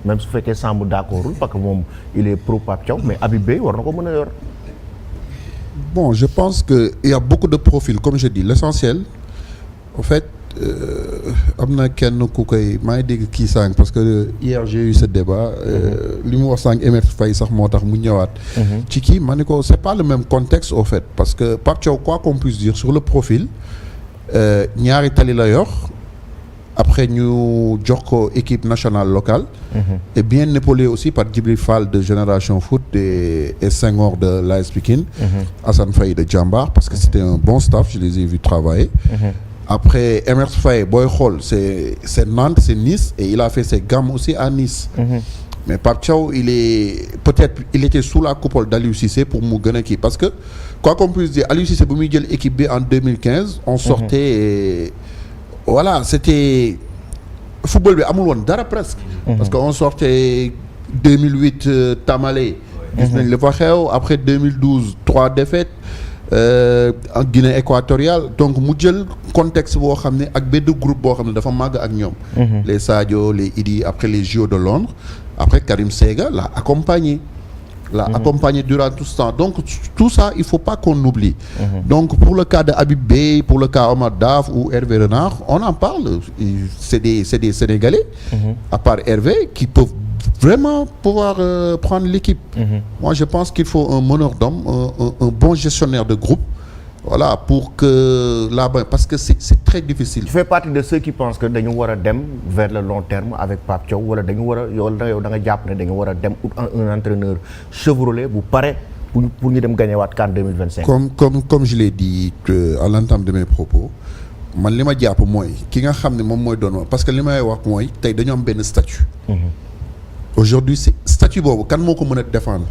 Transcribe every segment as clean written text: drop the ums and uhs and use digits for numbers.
même su fekkee Samb d'accordul parce que moom il est pro Pape Thiaw mais Habib Beye war na ko mën a yor. Bon, je pense que il y a beaucoup de profils comme je dis l'essentiel en fait am na kenn ku koy maa ngi dégg kii sànq parce que hier j'ai eu ce débat li mu wax sànq Emet Faye sax moo tax mu ñëwaat. ci kii ma ne ko c'est pas le même contexte au fait parce que Pape Thiaw quoi qu'on puisse dire sur le profil ñaari tali la yor. Après ñu jox ko équipe nationale locale et bien épaulé aussi par Djibril Fall de Génération Foot et Senghor de l'AS Pikine Assane Faye de Jambar parce que c'était un bon staff je les ai vus travailler après Emerse Faye booy xool c'est Nantes c'est Nice et il a fait ses gammes aussi à Nice mais Pape Thiaw il était sous la coupole d'Aliou Cissé pour mu gën a kii parce que quoi qu'on puisse dire Aliou Cissé bu muy jël équipe bi en 2015 on sortait voilà c'était football bi amul woon dara presque parce que on sortait 2008 Tamale gis nañ li fa xew après 2012 3 défaites en Guinée équatoriale donc mu jël contexte boo xam ne ak benn groupe boo xam ne dafa màgg ak ñoom les Sadio les Idi après les JO de Londres après Karim Sega l'a accompagné durant tout ce temps donc tout ça il faut pas qu'on oublie donc pour le cas de Habib Beye pour le cas Omar Daf ou Hervé Renard on en parle c'est des Sénégalais à part Hervé qui peuvent vraiment pouvoir prendre l'équipe moi je pense qu'il faut un meneur d'hommes un bon gestionnaire de groupe voilà pour que là-bas parce que c'est très difficile. Tu fais partie de ceux qui pensent que dañu war a dem vers le long terme avec Pape Thiaw wala dañu war a yow da nga jàpp ne dañu war a dem un entraîneur chevrolet bu pare pour ñu dem gagner waat CAN 2025. comme je l'ai dit à l'entame de mes propos man li ma jàpp mooy ki nga xam ne moom mooy doon parce que li may wax mooy tey dañu am benn statut. Aujourd'hui c'est statut boobu kan moo ko mën a défendre.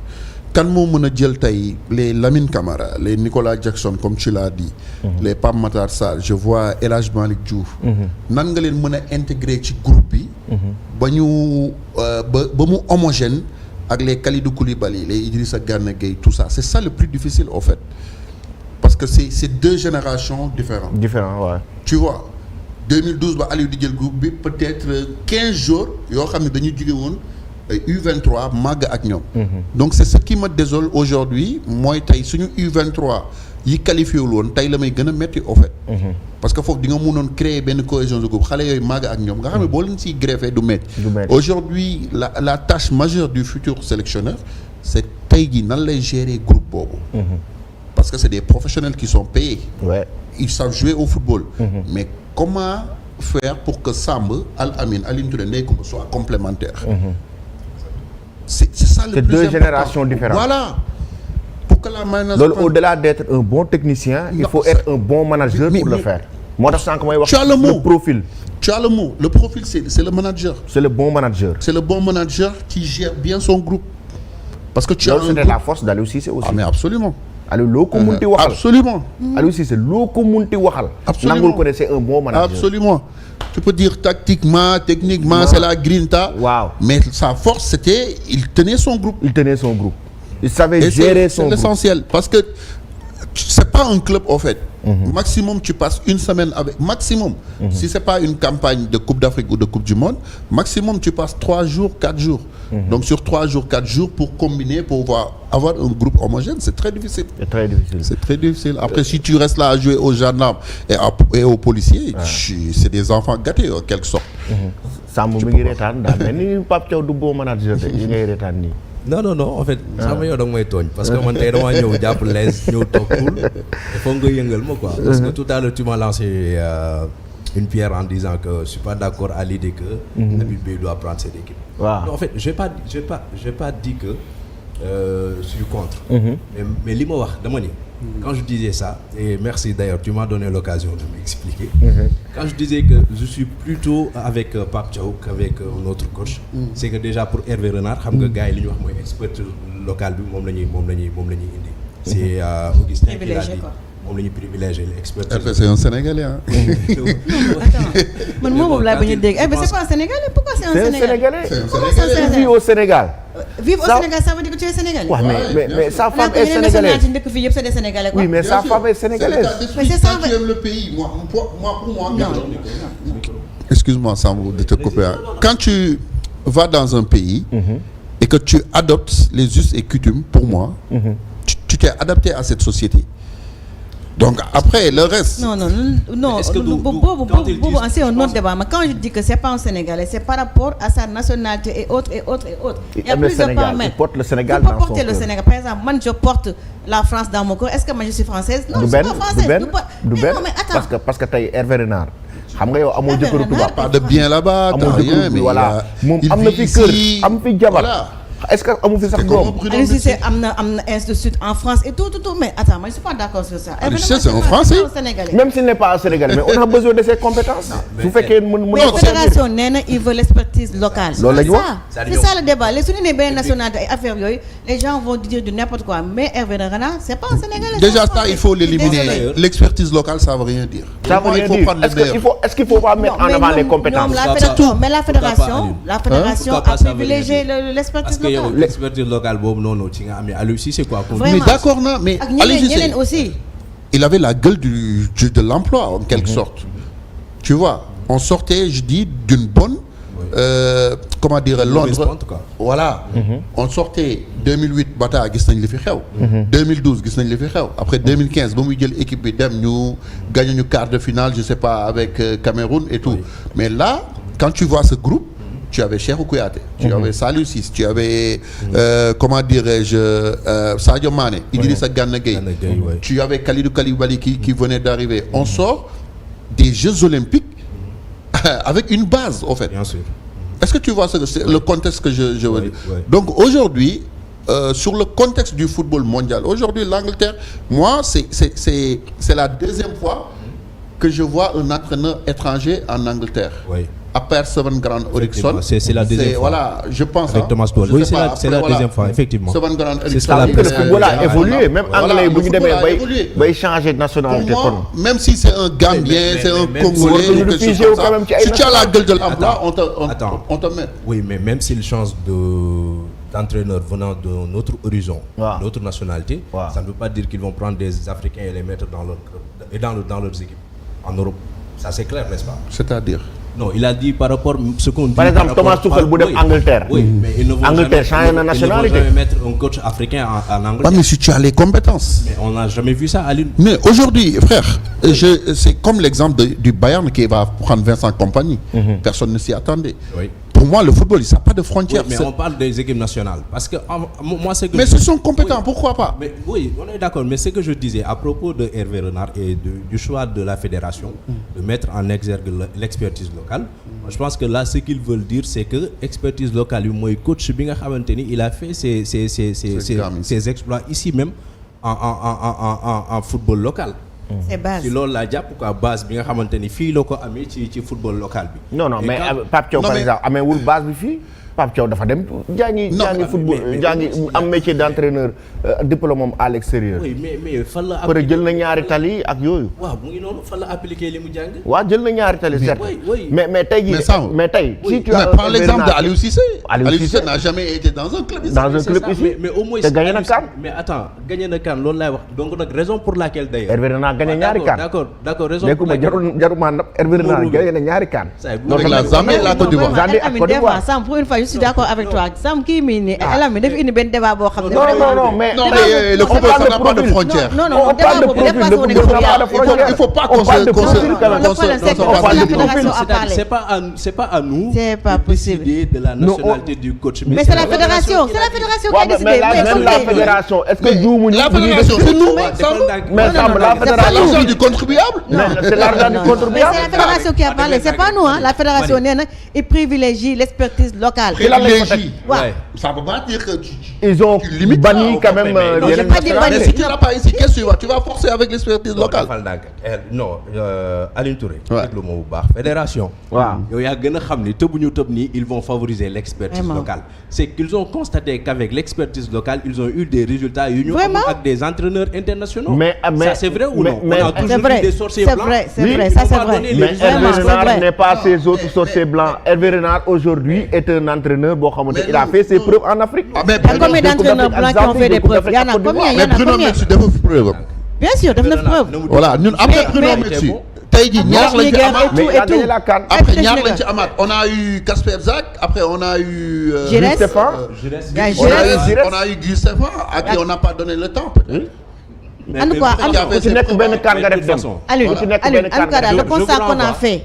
kan moo mën a jël tey les Lamine Camara les Nicolas Jackson comme tu l'as dit les Pape Matar Sarr je vois El Hadj Malick Diouf nan nga leen mën a intégrer ci groupe bi ba ñu ba mu homogène ak les Kalidou Koulibaly les Idrissa Gana Gueye tout ça c'est ça le plus difficile au fait parce que c'est deux générations différentes ouais. Tu vois 2012 ba Aliou di jël groupe bi peut-être 15 jours yoo xam ne dañuy jóge woon U23 màgg ak ñoom donc c'est ce qui me désole aujourd'hui mooy tey suñu U23 yi qualifié wul woon tey la may gën a metti au fait parce que foofu di nga mënoon créer benn cohésion de groupe xale yooyu màgg ak ñoom nga xam ne boo leen siy greffé du metti aujourd'hui la tâche majeure du futur sélectionneur c'est tey jii nan lay gérer groupe boobu parce que c'est des professionnels qui sont payés ils savent jouer au football mais comment faire pour que Samb Al Amin Alioune Touré Ndeye Coumba soit complémentaire c'est ça le plus important. C'est deux générations différentes. Voilà. Pour que la mayonnaise au-delà d'être un bon technicien, il faut être un bon manager pour le faire. Moi, tu as le mot. Le profil. Tu as le mot. Le profil, c'est le manager. C'est le bon manager. C'est le bon manager qui gère bien son groupe. Parce que tu as c'était la force d'Aliou Cissé aussi. Ah mais absolument. Aliou loo ko munti waxal. Absolument. Aliou Cissé loo ko munti waxal. Absolument. Nangul ko ne c'est un bon manager. Absolument. Tu peux dire tactiquement, techniquement, c'est la grinta. Wow. Mais sa force, c'était il tenait son groupe. Il savait gérer son groupe. C'est l'essentiel. Parce que c'est pas un club au fait. Maximum tu passes une semaine avec maximum. Si c'est pas une campagne de Coupe d'Afrique ou de Coupe du Monde, maximum tu passes 3 jours, 4 jours. Donc sur 3 jours, 4 jours pour combiner, pour avoir un groupe homogène, c'est très difficile. C'est très difficile. Après si tu restes là à jouer aux gendarmes et aux policiers, c'est des enfants gâtés en quelque sorte. Samb mi ngi reetaan daal mais ni Pape Thiaw du bon manager de yi ngay reetaan nii. non en fait sama yow da nga may tooñ parce que man tey damaa ñëw jàpp lees ñëw toog cool il faut nga yëngal ma quoi parce que tout à l'heure tu m'as lancé une pierre en disant que je suis pas d'accord à l'idée que Habib Beye doit prendre cette équipe. Non, en fait j'ai pas dit que je suis contre mais li ma wax dama ni quand je disais ça et merci d'ailleurs tu m'as donné l'occasion de m'expliquer quand je disais que je suis plutôt avec Pape Thiaw qu'avec notre coach c'est que déjà pour Hervé Renard xam nga gars yi li ñu wax mooy expert local bi moom la ñuy indi c'est Augustin qui l'a dit moom la ñuy privilégié l'expert. C'est un Sénégalais hein. man moom laa bañ a dégg mais c'est pas un Sénégalais pourquoi c'est un Sénégalais. Il vit au Sénégal. Vivre au Sénégal ça veut dire que tu es Sénégalais. Ouais, mais sa femme est sénégalaise. Oui, mais sa femme est sénégalaise. Mais c'est ça. Quand tu aimes le pays, pour moi. Excuse-moi Samb de te couper. Quand vas dans un pays et que tu adoptes les us et coutumes, pour moi, tu t'es adapté à cette société. Donc après, le reste... Non, Est-ce que c'est un autre débat. Mais quand je dis que c'est pas un Sénégalais, c'est par rapport à sa nationalité et autres. Il y a plusieurs paramètres. Il porte le Sénégal tu dans peux son porter le cœur. Sénégal. Par exemple, moi, je porte la France dans mon cœur. Est-ce que moi, je suis française? Non, je suis pas française. du benn Mais attends. parce que tey Hervé Renard xam nga yow amoo jëkkëru tubaab. Pas de bien là-bas, t'as amoo rien, jëkkëru mais voilà moom il am na vit fi kër ici, am fi jabar. voilà. Est-ce que amu fi sax C'est comme doom. Bruno Aliou Metsu. Cissé am na ainsi de suite en France et tout. Mais attends, moi, je suis pas d'accord sur ça. Aliou Cissé, c'est un Français. C'est un Sénégalais. Même s'il n'est pas un Sénégalais mais on a besoin de ses compétences. su fekkee mën Mais la fédération nee na il veut l'expertise locale. Loolu la ñu wax. C'est ça le débat. Les su ñu nee benn nationalité ay affaires yooyu les gens vont dire du n'importe quoi mais Hervé Renard c'est pas un Sénégalais. Déjà ça, il faut l'éliminer. Désolé. L'expertise locale, ça veut rien dire. Ça veut rien Il faut dire. prendre le meilleur. Est-ce qu'il faut pas mettre en avant les compétences. Mais la fédération Pourquoi a pas ça veut privilégié rien dire. l'expertise Parce que yow locale. l'expertise locale boobu noonu ci nga amee Aliou Cissé quoi. Vraiment. Mais d'accord, non, mais ak Aliou Cissé, ñeneen aussi. il avait la gueule de l'emploi en quelque sorte. Tu vois, on sortait, je dis, d'une bonne, comment dire, Mauvaise Londres. pente, quoi. Voilà, on sortait 2008 bata gis nañ li fi xew. 2012 gis nañ li fi xew. Après 2015 ba muy jël équipe bi dem ñu gagné ñu quart de finale, je sais pas avec Cameroun et tout. Oui. Mais là, quand tu vois ce groupe, tu avais Cheikhou Kouyaté, tu avais Saliou Ciss, tu avais comment dirais-je Sadio Mané, Idrissa Gana Gueye, Gana Gueye, ouais. tu avais Kalidou Koulibaly qui venait d'arriver. On sort des Jeux Olympiques avec une base, en fait. Bien sûr. Est-ce que tu vois le contexte que je veux Oui, dire? oui. Donc aujourd'hui, sur le contexte du football mondial, aujourd'hui l'Angleterre, moi c'est la deuxième fois que je vois un entraîneur étranger en Angleterre. Oui. À part Sven Goran Eriksson. C'est la deuxième fois. Voilà, je pense. Avec Thomas Tuchel. Je Oui, sais pas, c'est la après, deuxième fois, effectivement. Sven Goran C'est Eriksson. ça la Ça veut dire que le football a évolué même anglais bu ñu demee bay changer de nationalité Pour kon. moi, même si c'est un Gambien, Mais- c'est un mais- Congolais mais- ou quelque mais- chose comme quand même ça, qu'il y a si tu as la gueule de l'emploi, Attends. on te met. Oui, mais même s'il change d'entraîneur venant d'un autre horizon, Ouais. d'une autre nationalité, Ouais. ça ne veut pas dire qu'ils vont prendre des Africains et les mettre dans leur club et dans leurs équipes en Europe. Ça c'est clair, n'est-ce pas? C'est-à-dire Non, il a dit par rapport à ce qu'on dit. Par exemple, rapport Thomas Tuchel bu dem oui. Angleterre. Oui, mais ils ne vont Angleterre jamais, change de ils ne nationalité. vont jamais mettre un coach africain en Angleterre. Ouais, mais si tu as les compétences. Mais on n'a jamais vu ça à l'une. Mais aujourd'hui, frère, c'est comme l'exemple du Bayern qui va prendre Vincent Kompany. Personne ne s'y attendait. Oui. Pour moi, le football, ça n'a pas de Oui, frontières. mais on parle des équipes nationales. Parce que moi, c'est que. Mais ce sont compétents, pourquoi pas? Mais oui, on est d'accord. Mais ce que je disais à propos de Hervé Renard et du choix de la fédération de mettre en exergue l'expertise locale, moi, je pense que là, ce qu'ils veulent dire, c'est que expertise locale, moi, coach Binga Khamanteni, il a fait ses exploits ici même en football local. C'est base. ci loolu laa jàpp quoi base bi nga xamante ni fii la ko amee ci football local bi. Non Et mais quand- Pape Thiaw Non, par mais- exemple ameewul base bi fii Pape Thiaw dafa dem jàngi football jàngi am métier d'entraîneur diplôme am à l'extérieur. oui mais fan la pare jël na ñaari tali ak yooyu. waaw mu ngi noonu fan la appliqué li mu jàng. waaw jël na ñaari tali certes. oui. mais tey jii Mais ça, mais tey si tu Mais as prends l'exemple d'Aliou Cissé. Aliou Aliou Cissé Cissé n'a jamais été dans un club ici. dans un C'est club ça, ici mais au moins te gagné na Aliou- CAN. mais attends gagné na CAN loolu laay wax donc nag raison pour laquelle d'ailleurs. Hervé Renard gagné Ah, ñaari CAN. d'accord raison pour nekkuma laquelle. jaruma ndap Hervé Renard gagné na ñaari CAN. Ça, vous Avec la voulez- Zambie et la Côte d'Ivoire. Zambie ak Côte d'Ivoire. Sam pour une fois je suis d'accord avec toi Sam kii mii nii Elam mi dafa indi benn débat boo xam ne Non mais Non, mais le football, ça n'a pas de frontières. non on parle de profil, le football n'a pas de frontières. Il faut pas On qu'on parle se- de qu'on se- profil quand même. Le problème, c'est que on parle la de fédération a C'est-à-dire, parlé. c'est pas à nous C'est pas de possible. décider de la nationalité du coach. Mais c'est la fédération qui a Ouais, décidé. mais même la écoutez, fédération est-ce que Mais juumuñu la bu ñuy fédération, def- c'est nous. mais Samb la C'est fédération l'argent du contribuable. mais c'est l'argent du Mais c'est contribuable. la fédération qui a parlé, c'est pas nous hein. La fédération nee na il privilégie l'expertise locale. Privilégie. Ouais. Ça veut pas dire que Ils ont limites banni pas, quand même mais- non, j'ai yeneen pas dit nationalités. Mais si tu l'as pas ici, qu'est-ce que tu vas? Tu vas forcer avec l'expertise locale. Non Aline Touré. Ouais. déglu ma bu baax fédération. Waaw. yow yaa gën a xam ni tëbuñu tëb nii ils vont favoriser l'expertise Vraiment. locale. C'est qu'ils ont constaté qu'avec l'expertise locale ils ont eu des résultats yu ñu Vraiment? amul ak des entraîneurs internationaux. Mais ça c'est vrai ou non? mais- On a C'est toujours vrai, eu des sorciers c'est blancs. vrai, c'est Oui, vrai, ils ça vont c'est pas vrai. donner les Mais résultats. Hervé Vraiment, c'est Renard vrai. n'est pas ces autres sorciers blancs. Hervé Renard aujourd'hui est un entraîneur boo xamante il a fait ses preuves en Afrique. Ah, mais Il y a combien d'entraîneurs blancs qui ont fait des preuves? Il y en a combien? Il y Mais en a Bruno combien? Metsu dafa fi preuve. Bien sûr, def na preuve. Voilà, ñun après mais- Bruno mais- Metsu. tey jii ñaar lañ fi amaat. mais il a gagné la CAN. Après ñaar lañ ci amaat on a eu Kasper Zak après on a eu. Giresse Stéphane. On a eu Guy Stéphane à qui on n'a pas donné le temps peut-être. En tout cas, ku ci nekk benn CAN nga def dem. Alioune, ku ci nekk Alioune, benn en tout cas, CAN le nga constat qu'on a renvoie. fait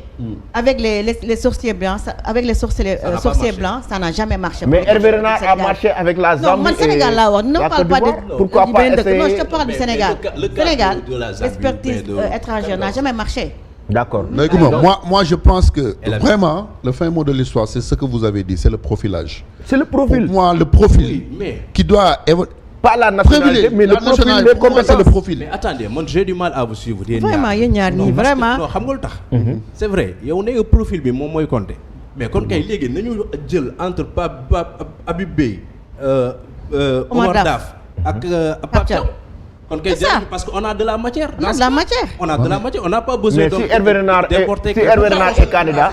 avec les sorciers blancs, avec les sorciers n'a pas sorciers marché. blancs, ça n'a jamais marché. mais pour le Hervé Renard a Sénégal. marché avec la Non, Zambie man Sénégal et laa wax, ne la parle Côte pas d'Ivoire. de Pourquoi du pas benn dëkk. Non, je essayer te parle du Mais Sénégal. le cas Sénégal, de la Zambie, l'expertise mais de- étrangère n'a jamais marché. D'accord. Léegi moi je pense que Elle a- vraiment le fin mot de l'histoire c'est ce que vous avez dit c'est le profilage. C'est le Pour profil. moi le profil Oui, mais qui doit Pas la nationalité, mais le la profil, nationalité les pour moi, c'est le compétences. profil. mais attendez man j'ai du mal à vous suivre. yéen Vraiment, yéen ñaar ñii, Non, parce que- vraiment. non xam nga lu tax. c'est vrai yow ne nga profil bi moom mooy compter. mais kon kay léegi nañu jël entre Habib Beye. Omar Daf ak Pape Thiaw. kon kay C'est ça. parce que on a de la matière. On a de la matière. On a de la matière on n'a pas besoin Mais si Hervé Renard d'importer est, si quelque Hervé chose. Renard est candidat,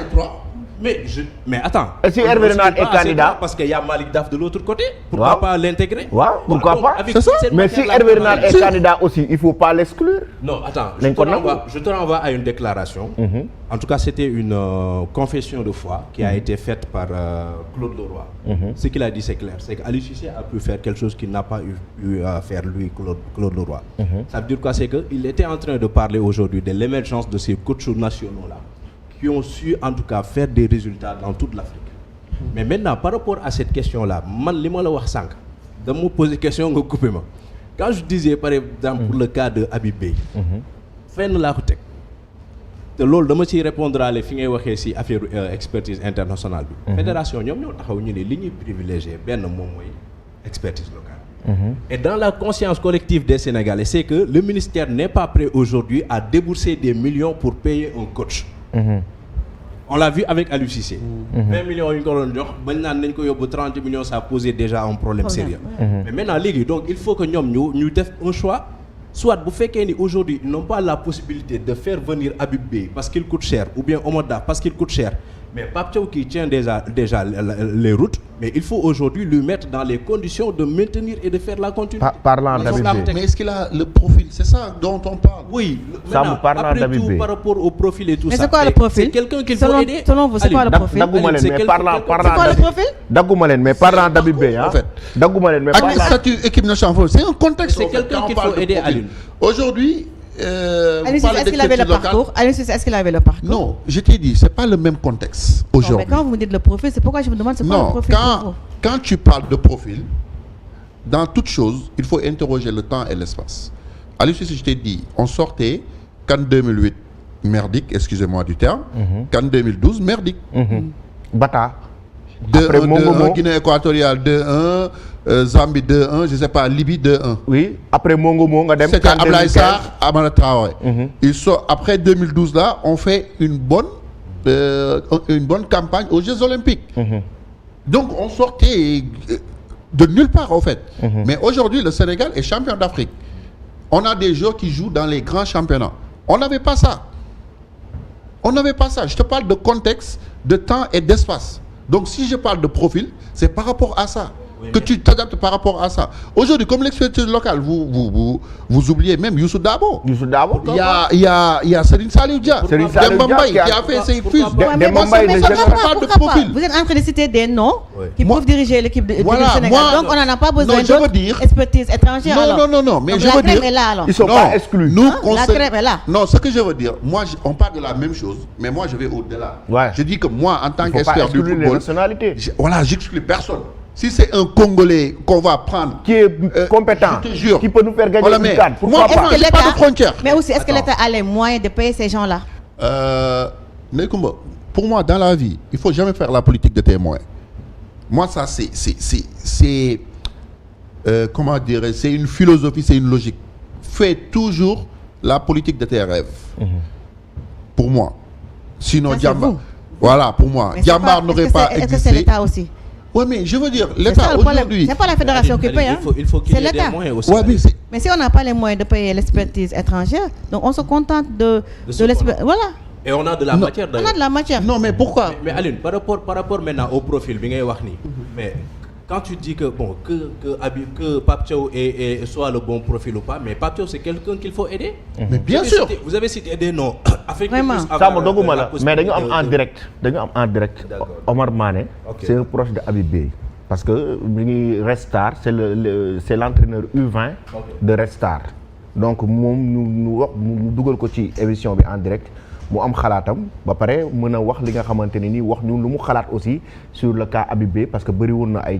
Mais attends. Et si On Hervé ne Renard discute est pas assez candidat? droit parce qu'il y a Malick Daf de l'autre côté. Pourquoi Waaw. pas l'intégrer? Waaw, pourquoi Donc, pas? avec C'est ça. cette mais si matière-là, Hervé on Renard va- est candidat aussi, il faut pas l'exclure. Non, attends, Nañ ko nangu. je te renvoie à une déclaration. En tout cas, c'était une confession de foi qui a été faite par Claude Leroy. Ce qu'il a dit, c'est clair. C'est qu'Aliou Cissé a pu faire quelque chose qu'il n'a pas eu à faire, lui, Claude Leroy. Ça veut dire quoi? C'est qu'il était en train de parler aujourd'hui de l'émergence de ces coachs nationaux-là qui ont su, en tout cas, faire des résultats dans toute l'Afrique. Mais maintenant, par rapport à cette question-là, man li ma la wax sànq dama me poser question nga coupé ma. Quand je disais par exemple pour le cas de Habib Beye. fenn laa ko teg te loolu dama ciy répondre ale fi ngay waxee ci affaire expertise internationale bi. fédération ñoom ñoo taxaw ñu ne li ñuy privilégié benn moom mooy expertise locale. Et dans la conscience collective des Sénégalais, c'est que le ministère n'est pas prêt aujourd'hui à débourser des millions pour payer un coach. On l'a vu avec Aliou Cissé. 20 millions yu ñu ko doon jox bañ naan nañ ko yóbbu 30 millions ça posait déjà un problème sérieux. Mais maintenant léegi donc il faut que ñoom ñu def un choix. Soit bu fekkee ni aujourd'hui ils n'ont pas la possibilité de faire venir Habib Beye parce qu'il coûte cher ou bien Omar Daf parce qu'il coûte cher. Mais Pape Thiaw qui tient déjà les routes, mais il faut aujourd'hui lui mettre dans les conditions de maintenir et de faire la continuité. Parlant d'Habib Beye. Mais est-ce qu'il a le profil? C'est ça dont on parle. Oui, Ça maintenant, me parle après d'Habib tout Beye. par rapport au profil et tout Mais ça. c'est quoi le profil? C'est quelqu'un qu'il faut Selon- aider. selon vous, c'est quoi le Allez, profil? Dagguma leen c'est mais quelqu'un- parlant C'est quoi le profil? dagguma leen mais parlant d'Habib Beye En fait. dagguma leen mais Avec parlant statut équipe nationale, c'est un contexte. C'est en fait, quelqu'un quand on qu'il parle faut de aider, profil. Alioune. Aujourd'hui, Aliou vous Cissé, parlez est-ce qu'il avait le d'expertise locale. parcours? Aliou Cissé, est-ce qu'il avait le parcours? Non, je t'ai dit, c'est pas le même contexte Non, aujourd'hui. mais quand vous me dites le profil, c'est pourquoi je me demande c'est quoi le Non, profil pour vous? quand tu parles de profil, dans toute chose, il faut interroger le temps et l'espace. Aliou Cissé, je t'ai dit, on sortait CAN 2008 merdique, excusez-moi du terme, CAN 2012 merdique. Bata. 2-1, Après Mongomo. 2-1, Guinée équatoriale 2-1, Zambie 2-1, je sais pas, Libye 2-1. Oui, après Mongomo nga dem. C'était CAN Ablaye 2015. Sarr, Amara Traoré. Ils sont, après 2012 là, on fait une bonne campagne aux Jeux Olympiques. Donc on sortait de nulle part en fait. Mais aujourd'hui le Sénégal est champion d'Afrique. On a des joueurs qui jouent dans les grands championnats. On n'avait pas ça. On n'avait pas ça. Je te parle de contexte, de temps et d'espace. Donc si je parle de profil, c'est par rapport à ça. Que tu t'adaptes par rapport à ça. Aujourd'hui, comme l'expertise locale, vous oubliez même Youssou Dabo. Youssou Dabo. Il y a Serigne Saliou Dia. Serigne Saliou Demba Dia Mbaye qui a- qui a fait ses pourquoi fils. pas? Ouais, mais Demba bon, Mbaye, mais les ça, jeunes- pourquoi parle de pas? profil. Vous êtes en train de citer des noms Ouais. qui Moi- peuvent diriger l'équipe du Voilà, Sénégal. moi- Donc on n'en a pas besoin Non, je veux d'autres dire- expertises étrangères. alors. Non, mais Donc je la veux crème dire. est là alors. Ils sont pas exclus. Nous, Hein? La crème est là. Non, ce que je veux dire, moi, on parle de la même chose, mais moi, je vais au-delà. Ouais. Je dis que moi, en tant Il faut pas qu'expert du exclure les football, nationalités. voilà, j'exclus personne. Si c'est un Congolais qu'on va prendre, Qui est compétent, je te jure. qui peut nous faire gagner Voilà, une mais CAN. Pourquoi moi, pas? moi, j'ai pas de frontières. Mais aussi, est-ce que Attends. l'État a les moyens de payer ces gens-là? Nekoumba, pour moi, dans la vie, il faut jamais faire la politique de témoin. Moi, ça, c'est comment dire, c'est une philosophie, c'est une logique. Fais toujours la politique de tes rêves. Pour moi. Sinon, Ça, c'est Diamba. vous. Voilà, pour moi. Mais c'est Diambar pas- n'aurait est-ce que pas c'est- Est-ce que c'est existé. l'État aussi? Oui, mais je veux dire, C'est l'État ça le problème. aujourd'hui. C'est pas la fédération qui paye, hein. Il faut qu'il C'est y ait des l'État. moyens aussi. Ouais, mais c'est- Mais si on n'a pas les moyens de payer l'expertise étrangère, donc on se contente de ce l'expertise. qu'on Voilà, Et on a de la Non. matière on a d'ailleurs. de la matière. Non, mais pourquoi Mais Aline, par rapport maintenant au profil bi ngay wax nii. Mais quand tu dis que bon que Pape Thiaw est soit le bon profil ou pas, mais Pape Thiaw c'est quelqu'un qu'il faut aider. Mais bien sûr. Vous avez cité des noms. Vraiment. Ça ma dogguma la mais dañu am en direct D'accord. Omar Mané. Ok. C'est un proche de Habib Beye. Parce que mi ngi Red Star c'est l'entraîneur U20 de Red Star. Donc moom ñu dugal ko ci émission bi en direct mu am xalaatam ba pare mën a wax li nga xamante ne nii wax ñu lu mu xalaat aussi sur le cas Habib Beye parce que bëri woon na ay